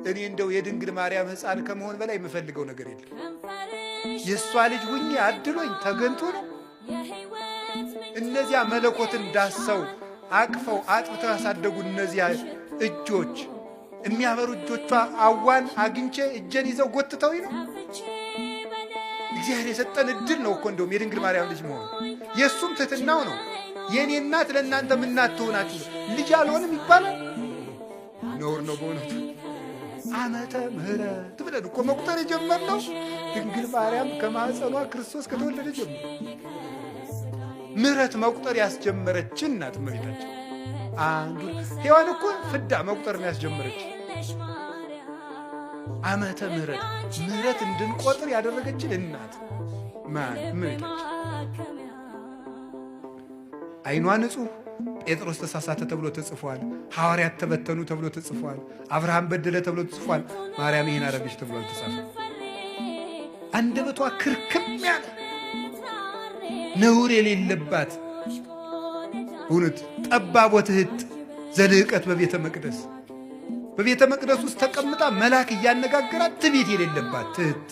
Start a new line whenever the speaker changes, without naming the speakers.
እኔ እንደው የድንግል ማርያም ሕፃን ከመሆን በላይ የምፈልገው ነገር የለም። የእሷ ልጅ ሁኜ አድሎኝ ተገንቶ ነው። እነዚያ መለኮትን ዳሰው አቅፈው አጥብተው ያሳደጉ እነዚያ እጆች የሚያበሩ እጆቿ አዋን አግኝቼ እጄን ይዘው ጎትተው ነው። እግዚአብሔር የሰጠን እድል ነው እኮ እንደውም የድንግል ማርያም ልጅ መሆኑ የእሱም ትሕትናው ነው። የእኔ እናት ለእናንተ ምናት ትሆናችሁ ልጅ አልሆንም ይባላል። ነውር ነው በእውነቱ። ዓመተ ምሕረት ብለን እኮ መቁጠር የጀመርነው ድንግል ማርያም ከማኅፀኗ ክርስቶስ ከተወለደ ጀምሮ ምሕረት መቁጠር ያስጀመረችን እናት እመቤታችን። አንዱ ሔዋን እኮ ፍዳ መቁጠር ነው ያስጀመረች። ዓመተ ምሕረት ምሕረት እንድንቆጥር ያደረገችን እናት ማን? እመቤታችን። ዓይኗ ንጹሕ ጴጥሮስ ተሳሳተ ተብሎ ተጽፏል። ሐዋርያት ተበተኑ ተብሎ ተጽፏል። አብርሃም በደለ ተብሎ ተጽፏል። ማርያም ይህን አረገች ተብሎ ተጻፈ። አንደበቷ ክርክም ያለ ነውር የሌለባት እውነት ጠባብ ወትሕት ዘልዕቀት በቤተ መቅደስ ውስጥ ተቀምጣ መልአክ እያነጋገራት ትዕቢት የሌለባት ትሕት